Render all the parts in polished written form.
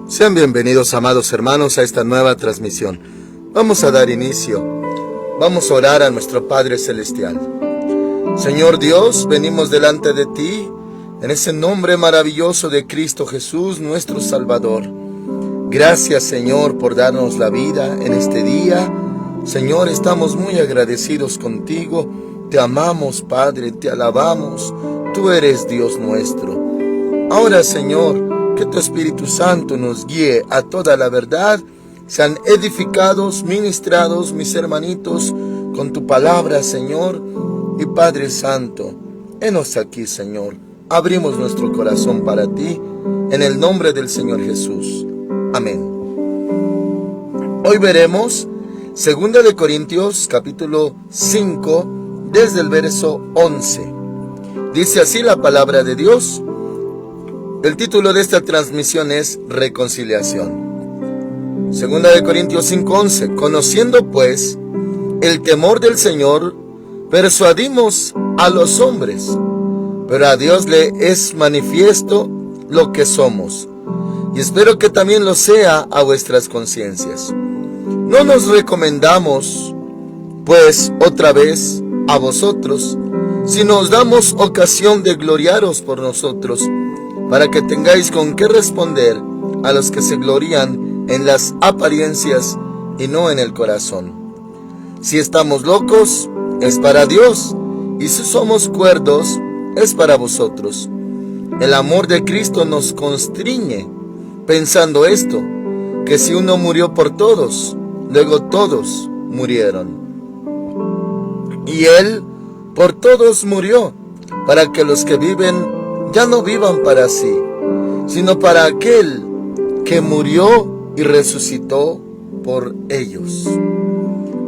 Sean bienvenidos, amados hermanos, a esta nueva transmisión. Vamos a dar inicio. Vamos a orar a nuestro Padre Celestial. Señor Dios, venimos delante de ti en ese nombre maravilloso de Cristo Jesús, nuestro Salvador. Gracias, Señor, por darnos la vida en este día. Señor, estamos muy agradecidos contigo. Te amamos, Padre, te alabamos. Tú eres Dios nuestro. Ahora, Señor, que tu Espíritu Santo nos guíe a toda la verdad. Sean edificados, ministrados mis hermanitos con tu palabra, Señor. Y Padre Santo, henos aquí, Señor. Abrimos nuestro corazón para ti, en el nombre del Señor Jesús. Amén. Hoy veremos 2 de Corintios, capítulo 5, desde el verso 11. Dice así la palabra de Dios. El título de esta transmisión es Reconciliación. 2 de Corintios 5:11. Conociendo pues el temor del Señor, persuadimos a los hombres, pero a Dios le es manifiesto lo que somos, y espero que también lo sea a vuestras conciencias. No nos recomendamos, pues, otra vez a vosotros, sino os damos ocasión de gloriaros por nosotros, para que tengáis con qué responder a los que se glorían en las apariencias y no en el corazón. Si estamos locos, es para Dios, y si somos cuerdos, es para vosotros. El amor de Cristo nos constriñe, pensando esto, que si uno murió por todos, luego todos murieron. Y Él por todos murió, para que los que viven ya no vivan para sí, sino para aquel que murió y resucitó por ellos.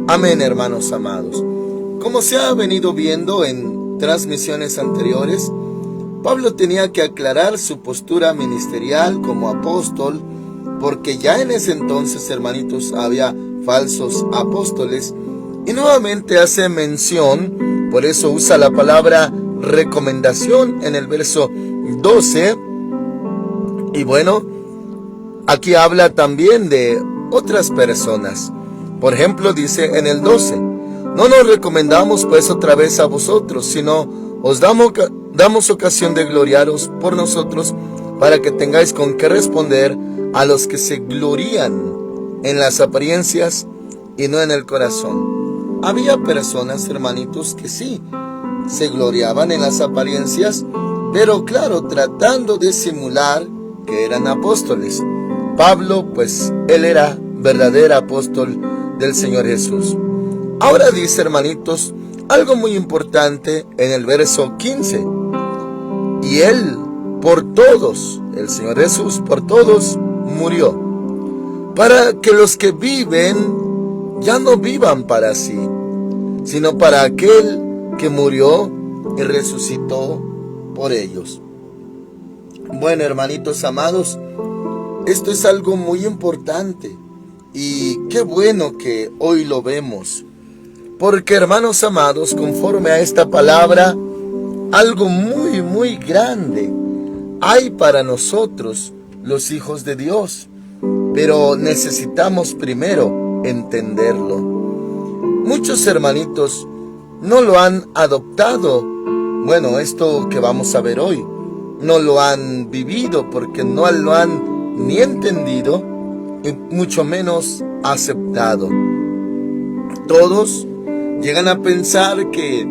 Amén, hermanos amados. Como se ha venido viendo en transmisiones anteriores, Pablo tenía que aclarar su postura ministerial como apóstol, porque ya en ese entonces, hermanitos, había falsos apóstoles, y nuevamente hace mención, por eso usa la palabra recomendación en el verso 12. Y bueno, aquí habla también de otras personas. Por ejemplo, dice en el 12: no nos recomendamos pues otra vez a vosotros, sino os damos ocasión de gloriaros por nosotros, para que tengáis con qué responder a los que se glorían en las apariencias y no en el corazón. Había personas, hermanitos, que sí se gloriaban en las apariencias, pero claro, tratando de simular que eran apóstoles. Pablo, pues, él era verdadero apóstol del Señor Jesús. Ahora dice, hermanitos, algo muy importante en el verso 15. Y Él por todos, el Señor Jesús por todos murió, para que los que viven ya no vivan para sí, sino para aquel que murió y resucitó por ellos. Bueno, hermanitos amados, esto es algo muy importante, y qué bueno que hoy lo vemos, porque, hermanos amados, conforme a esta palabra, algo muy, muy grande hay para nosotros, los hijos de Dios, pero necesitamos primero entenderlo. Muchos hermanitos no lo han adoptado. Bueno, esto que vamos a ver hoy, no lo han vivido porque no lo han ni entendido y mucho menos aceptado. Todos llegan a pensar que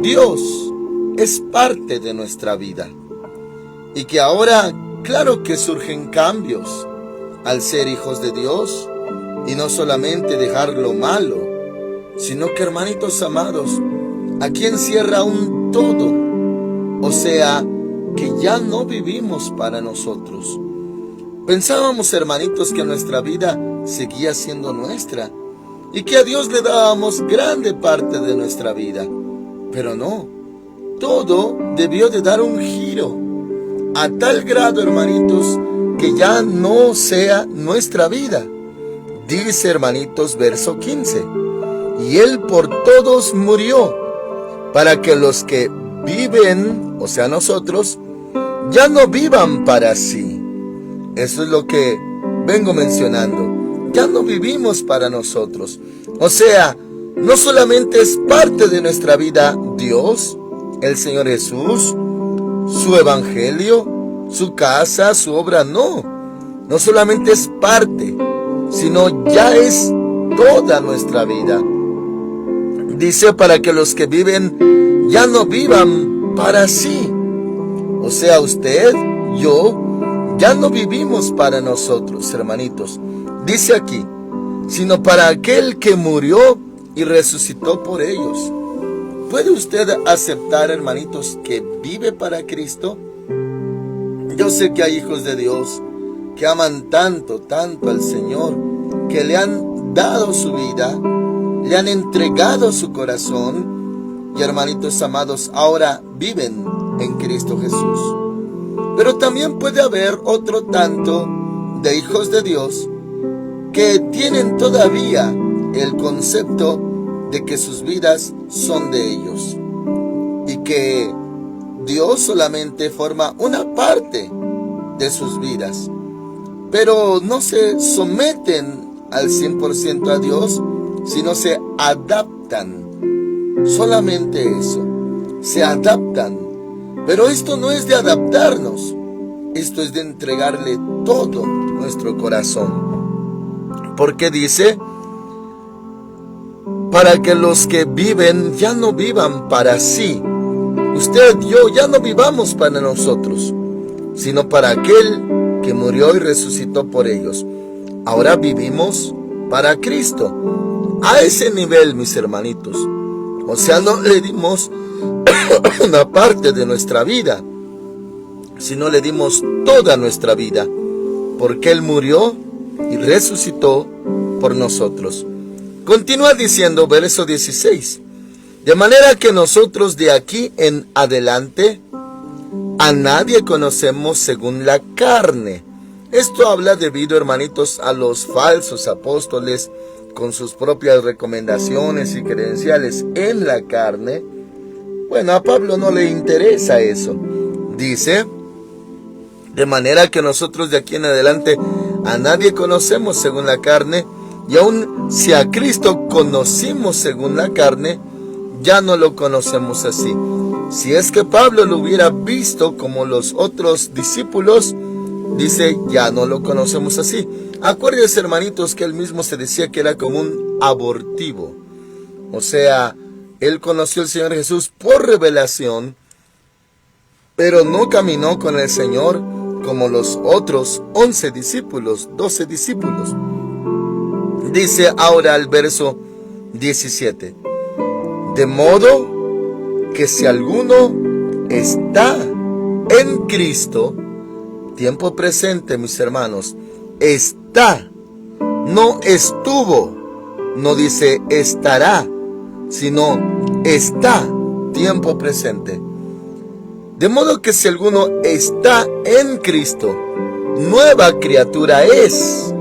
Dios es parte de nuestra vida y que ahora, claro que surgen cambios al ser hijos de Dios, y no solamente dejar lo malo, sino que, hermanitos amados, aquí encierra un todo, o sea, que ya no vivimos para nosotros. Pensábamos, hermanitos, que nuestra vida seguía siendo nuestra y que a Dios le dábamos grande parte de nuestra vida, pero no, todo debió de dar un giro a tal grado, hermanitos, que ya no sea nuestra vida. Dice, hermanitos, verso 15, y Él por todos murió, para que los que viven, o sea nosotros, ya no vivan para sí. Eso es lo que vengo mencionando. Ya no vivimos para nosotros. O sea, no solamente es parte de nuestra vida Dios, el Señor Jesús, su evangelio, su casa, su obra, no. No solamente es parte, sino ya es toda nuestra vida. Dice, para que los que viven ya no vivan para sí. O sea, usted, yo, ya no vivimos para nosotros, hermanitos. Dice aquí, sino para aquel que murió y resucitó por ellos. ¿Puede usted aceptar, hermanitos, que vive para Cristo? Yo sé que hay hijos de Dios que aman tanto, tanto al Señor, que le han dado su vida, le han entregado su corazón, y hermanitos amados, ahora viven en Cristo Jesús. Pero también puede haber otro tanto de hijos de Dios que tienen todavía el concepto de que sus vidas son de ellos y que Dios solamente forma una parte de sus vidas, pero no se someten al 100% a Dios, sino se adaptan. Solamente eso, se adaptan. Pero esto no es de adaptarnos, esto es de entregarle todo nuestro corazón. Porque dice, para que los que viven ya no vivan para sí. Usted y yo ya no vivamos para nosotros, sino para aquel que murió y resucitó por ellos. Ahora vivimos para Cristo. A ese nivel, mis hermanitos. O sea, no le dimos una parte de nuestra vida, sino le dimos toda nuestra vida, porque Él murió y resucitó por nosotros. Continúa diciendo, verso 16, de manera que nosotros de aquí en adelante a nadie conocemos según la carne. Esto habla debido, hermanitos, a los falsos apóstoles con sus propias recomendaciones y credenciales en la carne. Bueno, a Pablo no le interesa eso. Dice, de manera que nosotros de aquí en adelante a nadie conocemos según la carne, y aun si a Cristo conocimos según la carne, ya no lo conocemos así. Si es que Pablo lo hubiera visto como los otros discípulos, dice, ya no lo conocemos así. Acuérdense, hermanitos, que él mismo se decía que era como un abortivo. O sea, él conoció al Señor Jesús por revelación, pero no caminó con el Señor como los otros 11 discípulos, 12 discípulos. Dice ahora el verso 17, de modo que si alguno está en Cristo, tiempo presente, mis hermanos, está, no estuvo, no dice estará, sino está, tiempo presente. De modo que si alguno está en Cristo, nueva criatura es.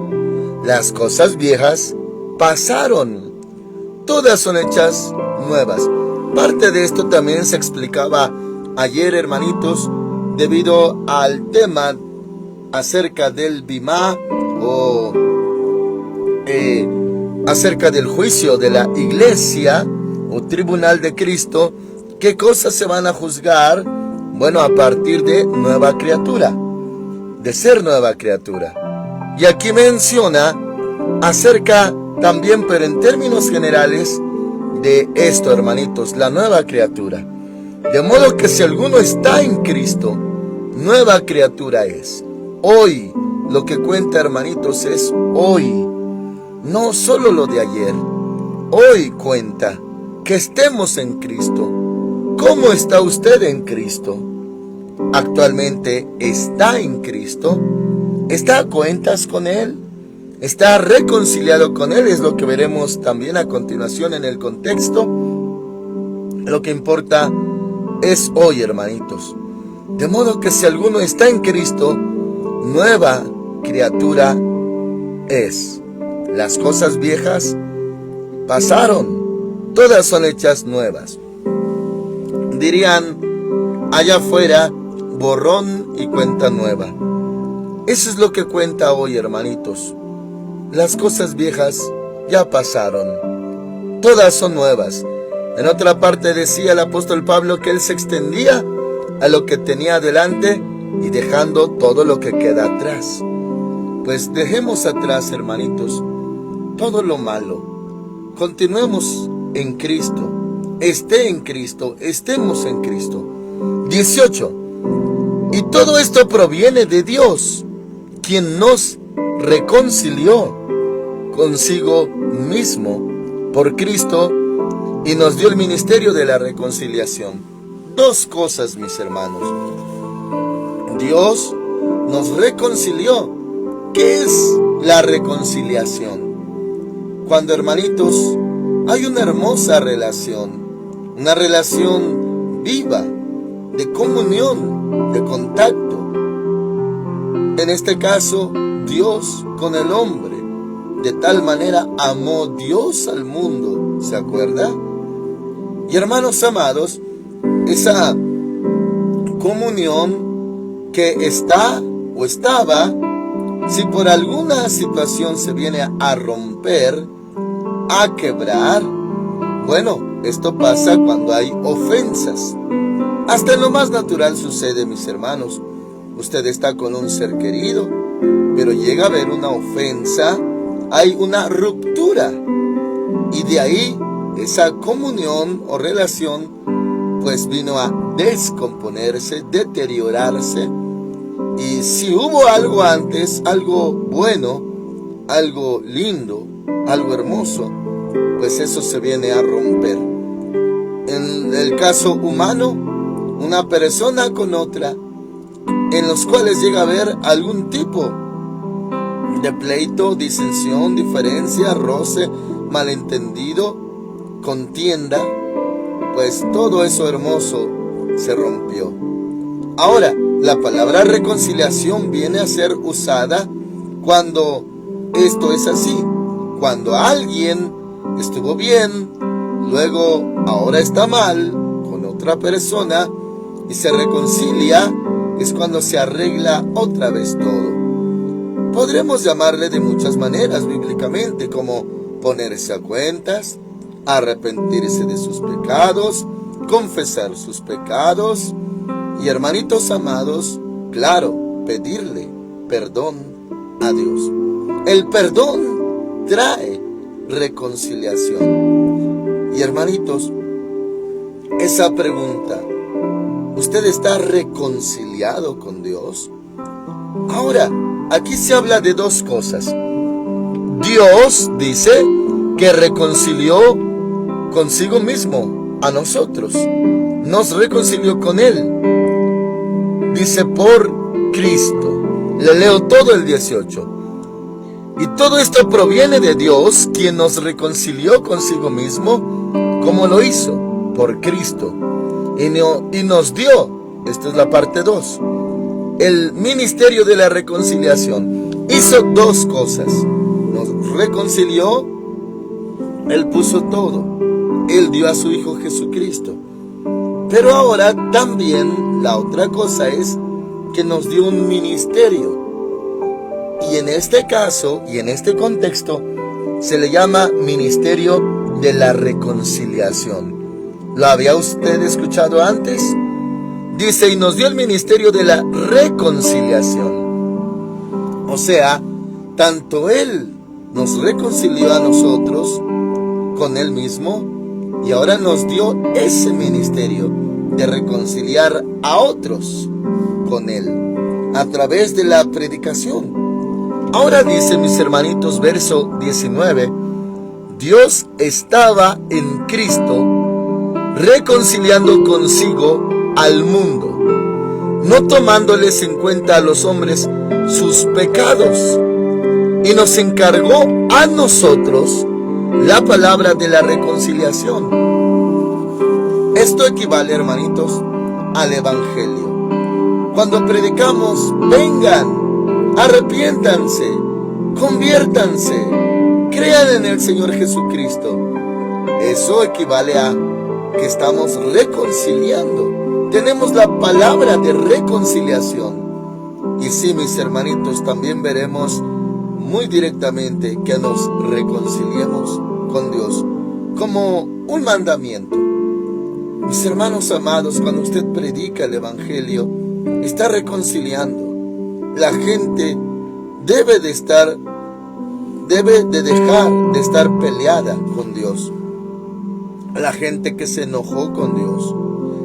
Las cosas viejas pasaron, todas son hechas nuevas. Parte de esto también se explicaba ayer, hermanitos, debido al tema acerca del Bimá o acerca del juicio de la iglesia o tribunal de Cristo. ¿Qué cosas se van a juzgar? Bueno, a partir de nueva criatura, de ser nueva criatura. Y aquí menciona acerca también, pero en términos generales, de esto, hermanitos, la nueva criatura. De modo que si alguno está en Cristo, nueva criatura es. Hoy, lo que cuenta, hermanitos, es hoy. No solo lo de ayer. Hoy cuenta que estemos en Cristo. ¿Cómo está usted en Cristo? ¿Actualmente está en Cristo? ¿Está a cuentas con Él? ¿Está reconciliado con Él? Es lo que veremos también a continuación en el contexto. Lo que importa es hoy, hermanitos. De modo que si alguno está en Cristo, nueva criatura es. Las cosas viejas pasaron, todas son hechas nuevas. Dirían allá afuera, borrón y cuenta nueva. Eso es lo que cuenta hoy, hermanitos. Las cosas viejas ya pasaron, todas son nuevas. En otra parte decía el apóstol Pablo que él se extendía a lo que tenía adelante y dejando todo lo que queda atrás. Pues dejemos atrás, hermanitos, todo lo malo. Continuemos en Cristo. Esté en Cristo, estemos en Cristo. 18. Y todo esto proviene de Dios, quien nos reconcilió consigo mismo por Cristo y nos dio el ministerio de la reconciliación. Dos cosas, mis hermanos. Dios nos reconcilió. ¿Qué es la reconciliación? Cuando, hermanitos, hay una hermosa relación, una relación viva, de comunión, de contacto. En este caso, Dios con el hombre. De tal manera amó Dios al mundo, ¿se acuerda? Y hermanos amados, esa comunión que está o estaba, si por alguna situación se viene a romper, a quebrar, bueno, esto pasa cuando hay ofensas. Hasta en lo más natural sucede, mis hermanos. Usted está con un ser querido, pero llega a haber una ofensa, hay una ruptura. Y de ahí, esa comunión o relación, pues vino a descomponerse, deteriorarse. Y si hubo algo antes, algo bueno, algo lindo, algo hermoso, pues eso se viene a romper. En el caso humano, una persona con otra, en los cuales llega a haber algún tipo de pleito, disensión, diferencia, roce, malentendido, contienda, pues todo eso hermoso se rompió. Ahora, la palabra reconciliación viene a ser usada cuando esto es así. Cuando alguien estuvo bien, luego ahora está mal con otra persona y se reconcilia, es cuando se arregla otra vez todo. Podremos llamarle de muchas maneras bíblicamente, como ponerse a cuentas, arrepentirse de sus pecados, confesar sus pecados y, hermanitos amados, claro, pedirle perdón a Dios. El perdón trae reconciliación. Y, hermanitos, esa pregunta, ¿usted está reconciliado con Dios? Ahora, aquí se habla de dos cosas. Dios dice que reconcilió consigo mismo a nosotros. Nos reconcilió con Él. Dice por Cristo. Le leo todo el 18. Y todo esto proviene de Dios, quien nos reconcilió consigo mismo. ¿Cómo lo hizo? Por Cristo. Y nos dio, esta es la parte 2, el ministerio de la reconciliación. Hizo dos cosas. Nos reconcilió, Él puso todo. Él dio a su Hijo Jesucristo. Pero ahora también la otra cosa es que nos dio un ministerio. Y en este caso, y en este contexto, se le llama ministerio de la reconciliación. ¿Lo había usted escuchado antes? Dice, y nos dio el ministerio de la reconciliación. O sea, tanto Él nos reconcilió a nosotros con Él mismo, y ahora nos dio ese ministerio de reconciliar a otros con Él, a través de la predicación. Ahora dice, mis hermanitos, verso 19, Dios estaba en Cristo reconciliando consigo al mundo, no tomándoles en cuenta a los hombres sus pecados, y nos encargó a nosotros la palabra de la reconciliación. Esto equivale, hermanitos, al Evangelio. cuando predicamos, vengan, arrepiéntanse, conviértanse, crean en el Señor Jesucristo. Eso equivale a que estamos reconciliando. Tenemos la palabra de reconciliación. Y sí, mis hermanitos, también veremos muy directamente que nos reconciliemos con Dios como un mandamiento. Mis hermanos amados, cuando usted predica el Evangelio, está reconciliando. La gente debe de dejar de estar peleada con Dios. La gente que se enojó con Dios,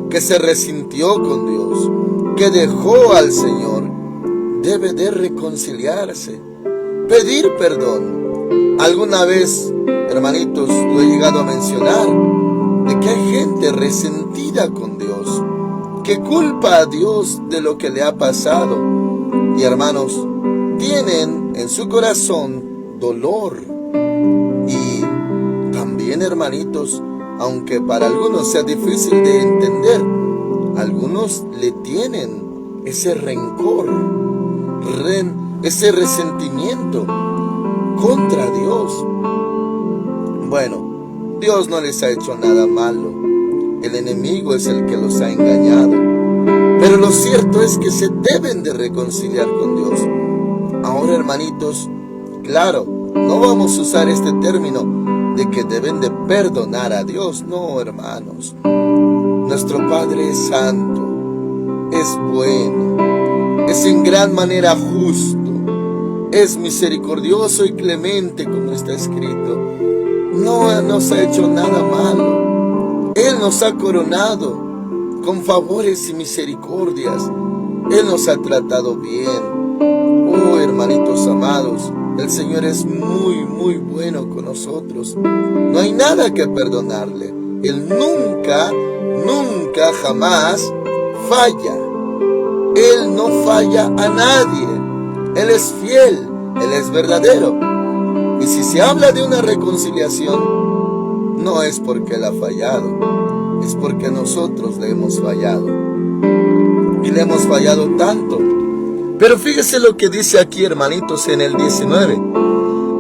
que se resintió con Dios, que dejó al Señor, debe de reconciliarse, pedir perdón. Alguna vez, hermanitos, lo he llegado a mencionar, de que hay gente resentida con Dios, que culpa a Dios de lo que le ha pasado. Y hermanos, tienen en su corazón dolor. Y también, hermanitos, aunque para algunos sea difícil de entender, algunos le tienen ese rencor, ese resentimiento contra Dios. Bueno, Dios no les ha hecho nada malo. El enemigo es el que los ha engañado. Pero lo cierto es que se deben de reconciliar con Dios. Ahora, hermanitos, claro, no vamos a usar este término de que deben de perdonar a Dios. No, hermanos. Nuestro Padre es santo, es bueno, es en gran manera justo, es misericordioso y clemente, como está escrito. No nos ha hecho nada malo. Él nos ha coronado con favores y misericordias. Él nos ha tratado bien. Oh, hermanitos amados, el Señor es muy, muy bueno con nosotros. No hay nada que perdonarle. Él nunca, jamás falla. Él no falla a nadie. Él es fiel, Él es verdadero. Y si se habla de una reconciliación, no es porque Él ha fallado, es porque nosotros le hemos fallado. Y le hemos fallado tanto. Pero fíjese lo que dice aquí, hermanitos, en el 19.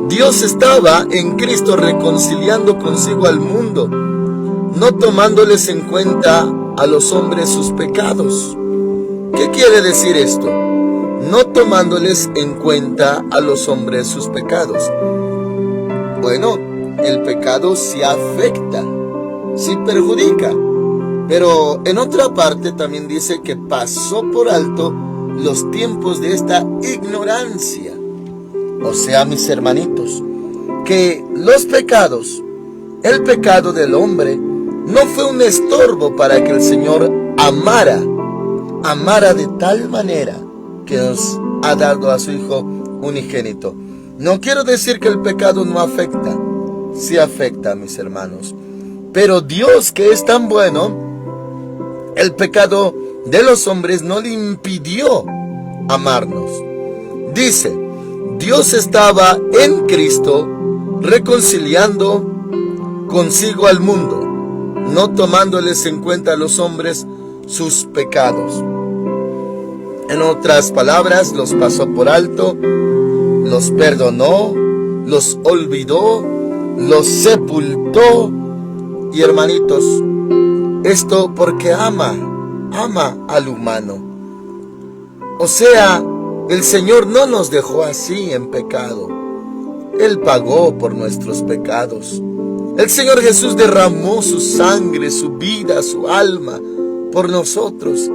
Dios estaba en Cristo reconciliando consigo al mundo, no tomándoles en cuenta a los hombres sus pecados. ¿Qué quiere decir esto? No tomándoles en cuenta a los hombres sus pecados. Bueno, el pecado sí afecta, sí perjudica, pero en otra parte también dice que pasó por alto los tiempos de esta ignorancia. O sea, mis hermanitos, que los pecados, el pecado del hombre, no fue un estorbo para que el Señor amara de tal manera que nos ha dado a su Hijo unigénito. No quiero decir que el pecado no afecta, sí afecta, mis hermanos. Pero Dios, que es tan bueno, el pecado de los hombres no le impidió amarnos. Dice, Dios estaba en Cristo reconciliando consigo al mundo, no tomándoles en cuenta a los hombres sus pecados. En otras palabras, los pasó por alto, los perdonó, los olvidó, los sepultó. Y hermanitos, esto porque ama al humano. O sea, el Señor no nos dejó así en pecado. Él pagó por nuestros pecados. El Señor Jesús derramó su sangre, su vida, su alma por nosotros.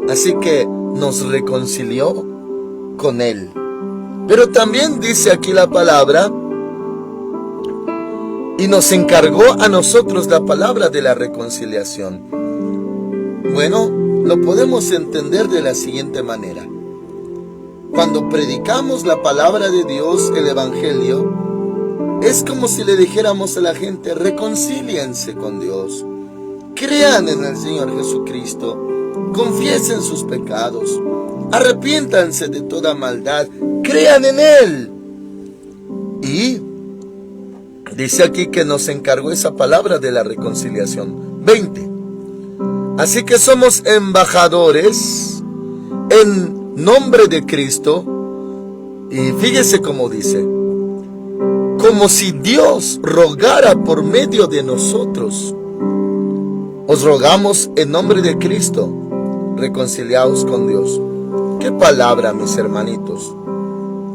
Así que nos reconcilió con Él. Pero también dice aquí la palabra, y nos encargó a nosotros la palabra de la reconciliación. Bueno, lo podemos entender de la siguiente manera. Cuando predicamos la palabra de Dios, el Evangelio, es como si le dijéramos a la gente, reconcíliense con Dios, crean en el Señor Jesucristo, confiesen sus pecados, arrepiéntanse de toda maldad, crean en Él. Y dice aquí que nos encargó esa palabra de la reconciliación. 20. Así que somos embajadores en nombre de Cristo. Y fíjese cómo dice, como si Dios rogara por medio de nosotros. Os rogamos en nombre de Cristo, reconciliaos con Dios. ¿Qué palabra, mis hermanitos?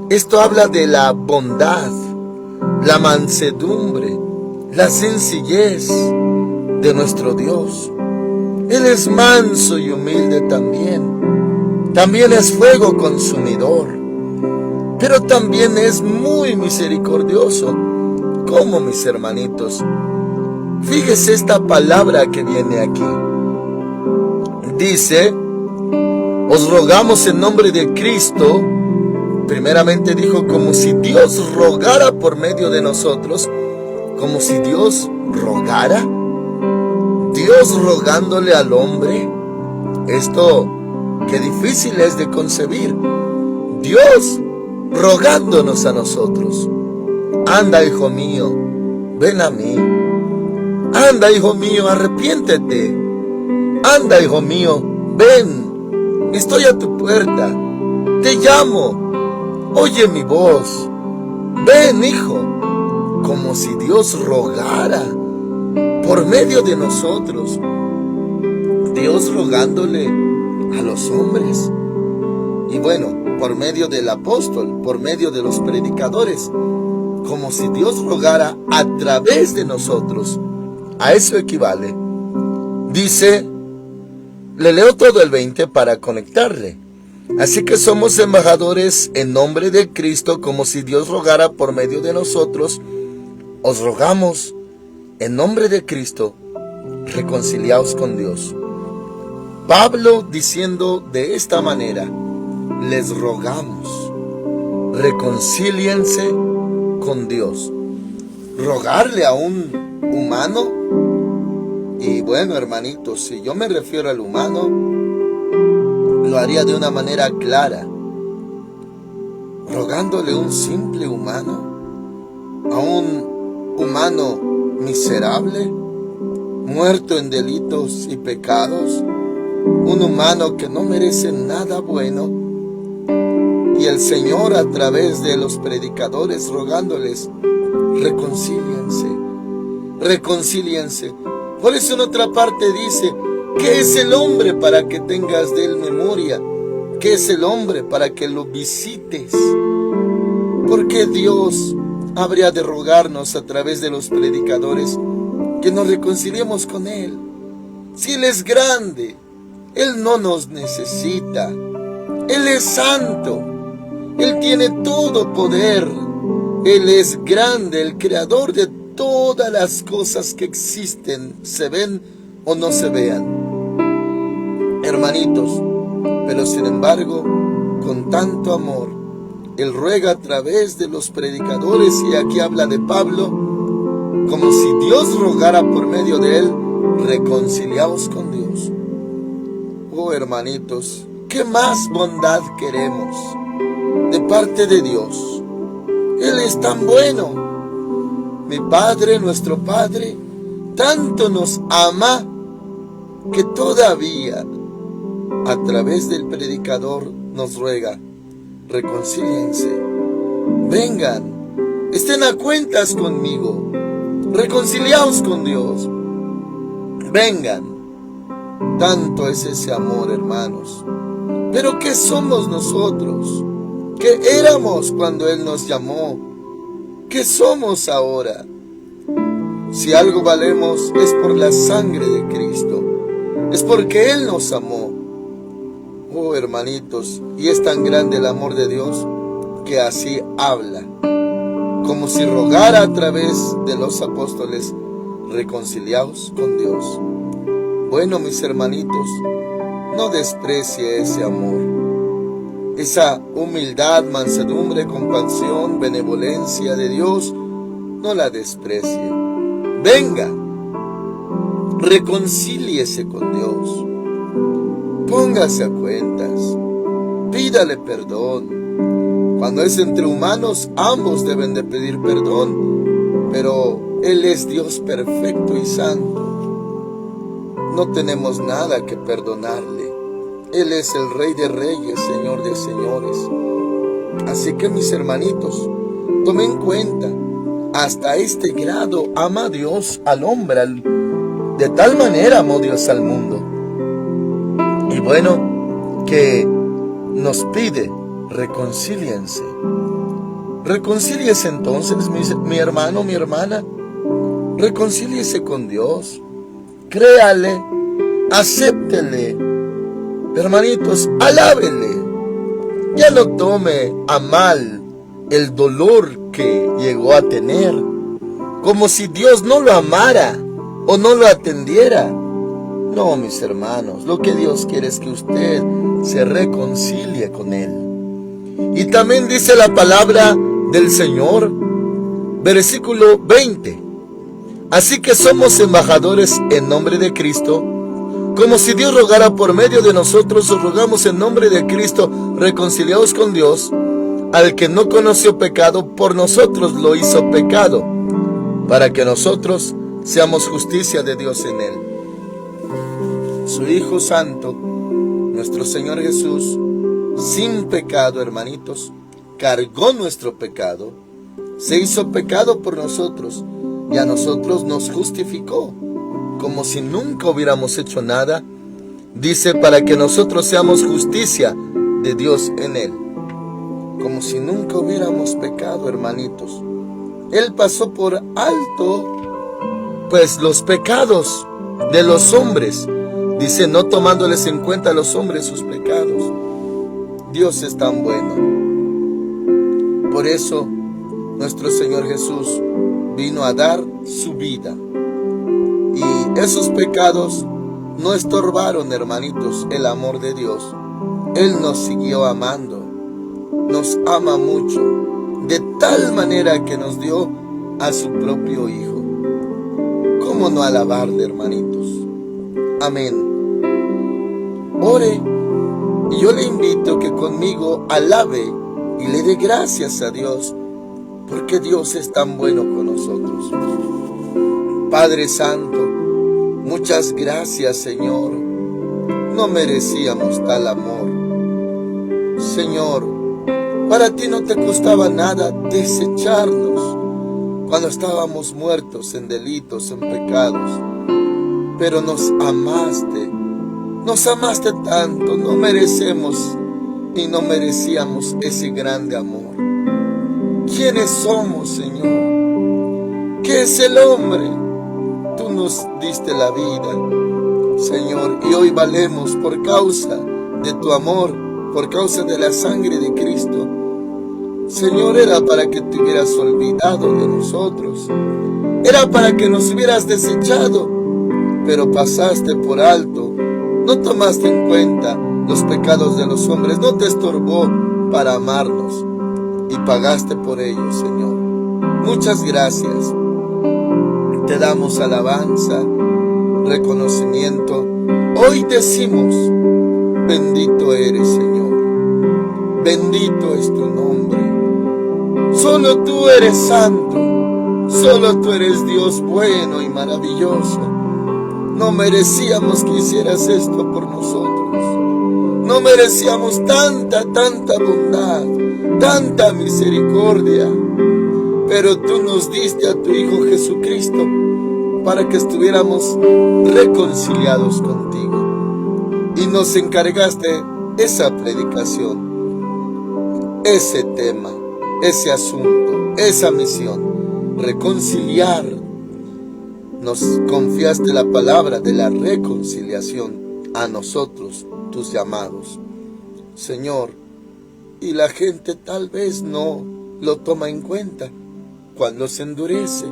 Esto habla de la bondad, la mansedumbre, la sencillez de nuestro Dios. Él es manso y humilde también. También es fuego consumidor, pero también es muy misericordioso. ¿Cómo, mis hermanitos? Fíjese esta palabra que viene aquí. Dice, os rogamos en nombre de Cristo. Primeramente dijo, como si Dios rogara por medio de nosotros. Como si Dios rogara. Dios rogándole al hombre. Esto, qué difícil es de concebir. Dios rogándonos a nosotros. Anda, hijo mío, ven a mí. Anda, hijo mío, arrepiéntete. Anda, hijo mío, ven. Estoy a tu puerta. Te llamo. Oye mi voz. Ven, hijo. Como si Dios rogara por medio de nosotros. Dios rogándole a los hombres. Y bueno, por medio del apóstol, por medio de los predicadores. Como si Dios rogara a través de nosotros. A eso equivale. Dice, le leo todo el 20 para conectarle. Así que somos embajadores en nombre de Cristo, como si Dios rogara por medio de nosotros. Os rogamos en nombre de Cristo, reconciliaos con Dios. Pablo diciendo de esta manera, les rogamos, reconcíliense con Dios. Rogarle a un humano. Y bueno, hermanitos, si yo me refiero al humano, lo haría de una manera clara, rogándole a un simple humano, a un humano miserable, muerto en delitos y pecados, un humano que no merece nada bueno, y el Señor a través de los predicadores rogándoles, reconcíliense, reconcíliense. Por eso en otra parte dice, ¿qué es el hombre para que tengas de él memoria? ¿Qué es el hombre para que lo visites? ¿Por qué Dios habría de rogarnos a través de los predicadores que nos reconciliemos con Él? Si Él es grande, Él no nos necesita. Él es santo, Él tiene todo poder. Él es grande, el creador de todas las cosas que existen, se ven o no se vean. Hermanitos, pero sin embargo, con tanto amor, Él ruega a través de los predicadores, y aquí habla de Pablo, como si Dios rogara por medio de Él, reconciliaos con Dios. Oh, hermanitos, ¿qué más bondad queremos de parte de Dios? Él es tan bueno. Mi Padre, nuestro Padre, tanto nos ama que todavía a través del predicador nos ruega, reconcíliense, vengan, estén a cuentas conmigo, reconciliaos con Dios, vengan. Tanto es ese amor, hermanos. Pero ¿qué somos nosotros? ¿Qué éramos cuando Él nos llamó? ¿Qué somos ahora? Si algo valemos es por la sangre de Cristo. Es porque Él nos amó. Oh, hermanitos, y es tan grande el amor de Dios que así habla, como si rogara a través de los apóstoles, reconciliaos con Dios. Bueno, mis hermanitos, no desprecie ese amor, esa humildad, mansedumbre, compasión, benevolencia de Dios, no la desprecie. Venga, reconcíliese con Dios, póngase a cuentas, pídale perdón. Cuando es entre humanos, ambos deben de pedir perdón, pero Él es Dios perfecto y santo. No tenemos nada que perdonarle. Él es el Rey de Reyes, Señor de Señores. Así que mis hermanitos, tomen en cuenta, hasta este grado ama Dios al hombre, de tal manera amó Dios al mundo. Y bueno, que nos pide, reconcíliense. Reconcíliese entonces, mi hermano, mi hermana. Reconcíliese con Dios. Créale, acéptele. Hermanitos, alábele. Ya no tome a mal el dolor que llegó a tener, como si Dios no lo amara o no lo atendiera. No, mis hermanos, lo que Dios quiere es que usted se reconcilie con Él. Y también dice la palabra del Señor, versículo 20. Así que somos embajadores en nombre de Cristo, como si Dios rogara por medio de nosotros. Os rogamos en nombre de Cristo, reconciliaos con Dios. Al que no conoció pecado, por nosotros lo hizo pecado, para que nosotros seamos justicia de Dios en Él. Su Hijo Santo, nuestro Señor Jesús, sin pecado, hermanitos, cargó nuestro pecado, se hizo pecado por nosotros y a nosotros nos justificó, como si nunca hubiéramos hecho nada. Dice, para que nosotros seamos justicia de Dios en Él, como si nunca hubiéramos pecado, hermanitos. Él pasó por alto, pues, los pecados de los hombres. Dice, no tomándoles en cuenta a los hombres sus pecados. Dios es tan bueno. Por eso, nuestro Señor Jesús vino a dar su vida. Y esos pecados no estorbaron, hermanitos, el amor de Dios. Él nos siguió amando. Nos ama mucho, de tal manera que nos dio a su propio Hijo. ¿Cómo no alabarle, hermanitos? Amén. Ore, y yo le invito que conmigo alabe y le dé gracias a Dios, porque Dios es tan bueno con nosotros. Padre Santo, muchas gracias, Señor. No merecíamos tal amor. Señor, para ti no te costaba nada desecharnos cuando estábamos muertos en delitos, en pecados. Pero nos amaste tanto. No merecemos y no merecíamos ese grande amor. ¿Quiénes somos, Señor? ¿Qué es el hombre? Tú nos diste la vida, Señor, y hoy valemos por causa de tu amor, por causa de la sangre de Cristo. Señor, era para que te hubieras olvidado de nosotros. Era para que nos hubieras desechado, pero pasaste por alto. No tomaste en cuenta los pecados de los hombres. No te estorbó para amarnos. Y pagaste por ellos, Señor. Muchas gracias. Te damos alabanza, reconocimiento. Hoy decimos, bendito eres, Señor. Bendito es tu nombre. Solo tú eres santo. Solo tú eres Dios bueno y maravilloso. No merecíamos que hicieras esto por nosotros. No merecíamos tanta bondad, tanta misericordia. Pero tú nos diste a tu Hijo Jesucristo para que estuviéramos reconciliados contigo. Y nos encargaste esa predicación, ese tema, ese asunto, esa misión, reconciliar. Nos confiaste la palabra de la reconciliación a nosotros, tus llamados, Señor. Y la gente tal vez no lo toma en cuenta cuando se endurece,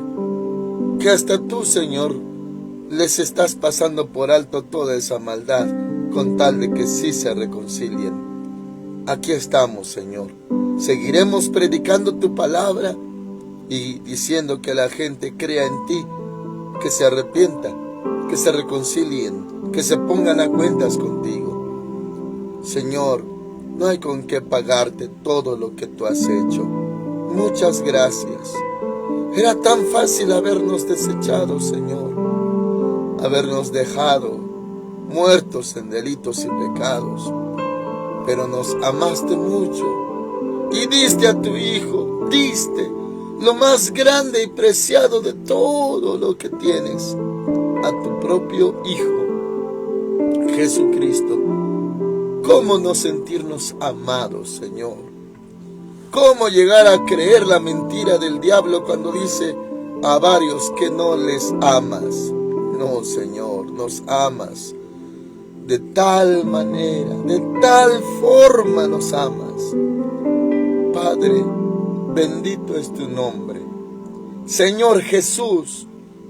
que hasta tú, Señor, les estás pasando por alto toda esa maldad con tal de que sí se reconcilien. Aquí estamos, Señor. Seguiremos predicando tu palabra y diciendo que la gente crea en ti, que se arrepienta, que se reconcilien, que se pongan a cuentas contigo. Señor, no hay con qué pagarte todo lo que tú has hecho. Muchas gracias. Era tan fácil habernos desechado, Señor, habernos dejado, muertos en delitos y pecados, pero nos amaste mucho y diste a tu Hijo, diste lo más grande y preciado de todo lo que tienes, a tu propio Hijo, Jesucristo. ¿Cómo no sentirnos amados, Señor? ¿Cómo llegar a creer la mentira del diablo cuando dice a varios que no les amas? No, Señor, nos amas. De tal manera, de tal forma nos amas. Padre, bendito es tu nombre. Señor Jesús,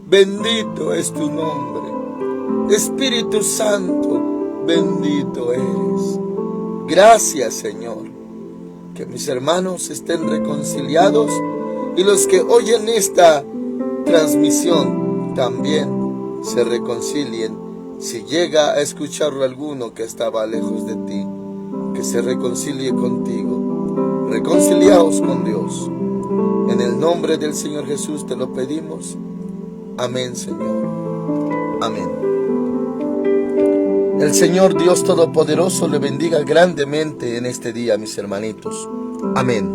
bendito es tu nombre. Espíritu Santo, bendito eres. Gracias, Señor. Que mis hermanos estén reconciliados y los que oyen esta transmisión también se reconcilien. Si llega a escucharlo alguno que estaba lejos de ti, que se reconcilie contigo. Reconciliaos con Dios. En el nombre del Señor Jesús te lo pedimos. Amén, Señor. Amén. El Señor Dios Todopoderoso le bendiga grandemente en este día, mis hermanitos. Amén.